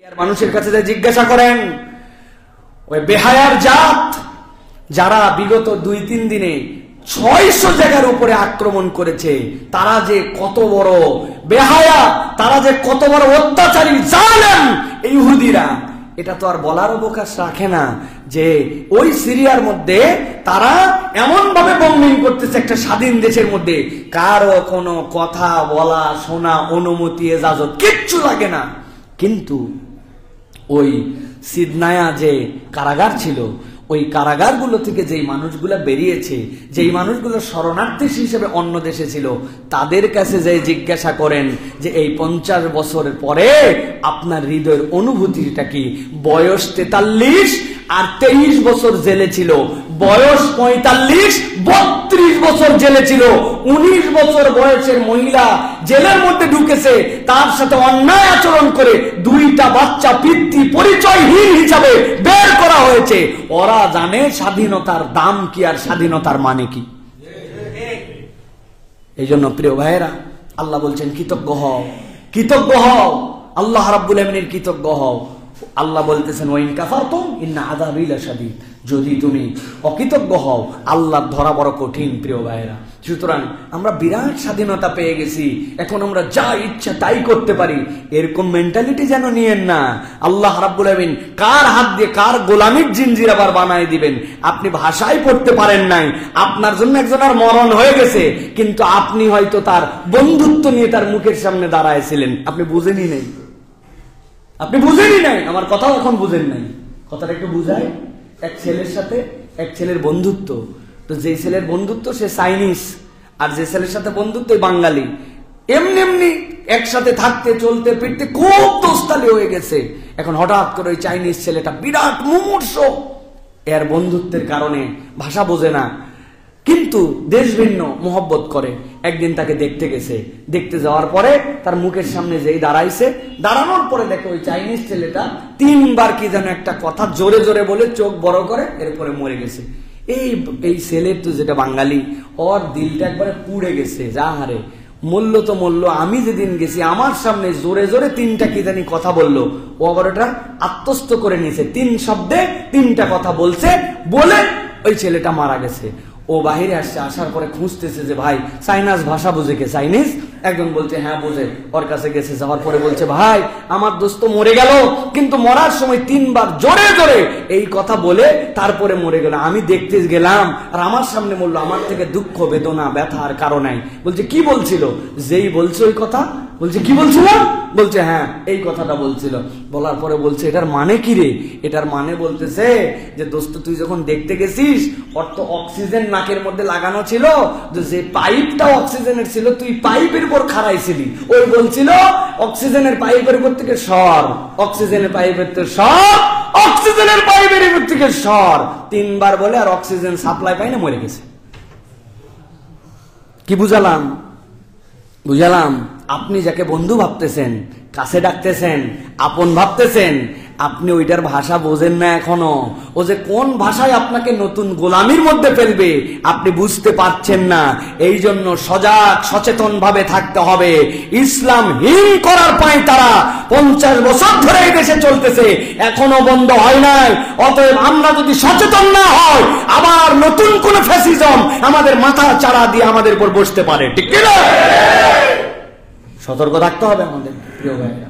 মানুষের কাছে জিজ্ঞাসা করেন ওই বেহায়ার জাত যারা বিগত 2-3 দিনে 600 জায়গার উপরে আক্রমণ করেছে, তারা যে কত বড় বেহায়া, তারা যে কত বড় অত্যাচারী জালেম এই ইহুদিরা, এটা তো আর বলার অবকাশ রাখে না যে ওই সিরিয়ার মধ্যে তারা এমন ভাবে বম্বিং করতেছে একটা স্বাধীন দেশের মধ্যে, কারো কোনো কথা বলা শোনা অনুমতি এজাজত কিচ্ছু লাগে না। কিন্তু ওই সিদনায়া যে কারাগার ছিল, ওই কারাগারগুলো থেকে যেই মানুষগুলো বেরিয়েছে, যেই মানুষগুলো শরণার্থী হিসেবে অন্য দেশে ছিল, তাদের কাছে যে জিজ্ঞাসা করেন যে এই 50 বছরের পরে আপনার হৃদয়ের অনুভূতিটা কি? বয়স 43 আর 23 বছর জেলে ছিল, বয়স 45, 32 বছর জেলে ছিল। 19 বছর বয়সের মহিলা জেলের মধ্যে ঢুকেছে, তার সাথে অন্যায় আচরণ করে 2টা বাচ্চা পিতৃ পরিচয়হীন হিসাবে বের করা হয়েছে। ওরা জানে স্বাধীনতার দাম কি আর স্বাধীনতার মানে কি। এই জন্য প্রিয় ভাইয়েরা, আল্লাহ বলছেন কৃতজ্ঞ হও, কৃতজ্ঞ হও, আল্লাহ রাব্বুল আমিনের কৃতজ্ঞ হও। আল্লাহ বলতেছেন ওয়াইন কাফারতুম ইন্না আযাবি লাশাদীদ, যদি তুমি অকৃতজ্ঞ হও আল্লাহর ধরা বড় কঠিন। প্রিয় ভাইয়েরা, সুতরাং আমরা বিরাট স্বাধীনতা পেয়ে গেছি, এখন আমরা যা ইচ্ছা তাই করতে পারি, এরকম মেন্টালিটি যেন নিয়েন না। আল্লাহ রাব্বুল আমিন কার হাত দিয়ে কার গোলামির জিনজির আবার বানায় দিবেন। আপনি ভাষাই পড়তে পারেন নাই, আপনার জন্য একজনের মরণ হয়ে গেছে, কিন্তু আপনি হয়তো তার বন্ধুত্ব নিয়ে তার মুখের সামনে দাঁড়ায়ছিলেন, আপনি বুঝেনি নাই, আপনি বুঝেনি নাই। আমার কথাও এখন বুঝেন নাই, কথাটা একটু বুঝায়। এক ছেলের সাথে এক ছেলের বন্ধুত্ব, তো যে ছেলের বন্ধুত্ব সে চাইনিজ, আর যে ছেলের সাথে বন্ধুত্ব বাঙালি, এমনি এমনি একসাথে থাকতে চলতে ফিরতে খুব দোস্তালি হয়ে গেছে। এখন হঠাৎ করে ওই চাইনিজ ছেলেটা বিরাট মুমূর্ষ, এর বন্ধুত্বের কারণে ভাষা বোঝে না, কিন্তু দেশ ভিন্ন মোহব্বত করে। একদিন তাকে দেখতে গেছে, দেখতে যাওয়ার পরে তার মুখের সামনে যেই দাঁড়াইছে, দাঁড়ানোর পরে দেখে ওই চাইনিজ ছেলেটা 3 বার কি যেন একটা কথা জোরে জোরে বলে চোখ বড় করে এরপরে মরে গেছে। এই ছেলের তো যেটা বাঙালি, ওর দিলটা একবারে পুড়ে গেছে। যা হারে মূল্য তো মূল্য, আমি যেদিন গেছি আমার সামনে জোরে জোরে 3টা কি জানি কথা বললো, ও আবার ওটা আত্মস্থ করে নিয়েছে, 3 শব্দে 3টা কথা বলছে, বলে ওই ছেলেটা মারা গেছে। ও বাহিরে আসছে, আসার পরে খুঁজতেছে যে ভাই চাইনিজ ভাষা বুঝে কে? চাইনিজ একজন বলছে হ্যাঁ বুঝে। ওর কাছে গেছে, যাওয়ার পরে বলছে ভাই আমার দোস্ত মরে গেল, কিন্তু মরার সময় 3 বার জোরে জোরে এই কথা বলে তারপরে মরে গেল। আমি দেখতে গেলাম আর আমার সামনে মরলো, আমার থেকে দুঃখ বেদনা ব্যথা আর কারো নাই। বলছে কি বলছিল? যেই বলছে ওই কথা, বলছে কি বলছিল? বলছে হ্যাঁ এই কথাটা বলছিল। বলার পরে বলছে এটার মানে কি রে? এটার মানে বলতেছে যে দোস্ত তুই যখন দেখতে গেছিস, ওর তো অক্সিজেন নাকের মধ্যে লাগানো ছিল, যে পাইপটা অক্সিজেনের ছিল তুই পাইপের উপর খাড়াইছিলি। ওই বলছিল অক্সিজেনের পাইপের উপর থেকে সর, অক্সিজেনের পাইপের থেকে সর, অক্সিজেনের পাইপের উপর থেকে সর, 3 বার বলে আর অক্সিজেন সাপ্লাই পাই না, মরে গেছে। কি বুঝালাম? বুঝালাম আপনি যাকে বন্ধু ভাবতেছেন, কাছে ডাকতেছেন, আপন ভাবতেছেন, আপনি ওইটার ভাষা বোঝেন না এখনো। ও যে কোন ভাষায় আপনাকে নতুন গোলামির মধ্যে ফেলবে আপনি বুঝতে পারছেন না। এই জন্য সজাগ সচেতন ভাবে থাকতে হবে। ইসলাম হীন করার পায় তারা 50 বছর ধরে এই দেশে চলতেছে, এখনো বন্ধ হয় নাই। অতএব আমরা যদি সচেতন না হয়, আবার নতুন কোন ফ্যাসিজম আমাদের মাথা চাড়া দিয়ে আমাদের উপর বসতে পারে। ঠিক কিনা? সতর্ক থাকতে হবে আমাদের প্রিয় ভাইরা।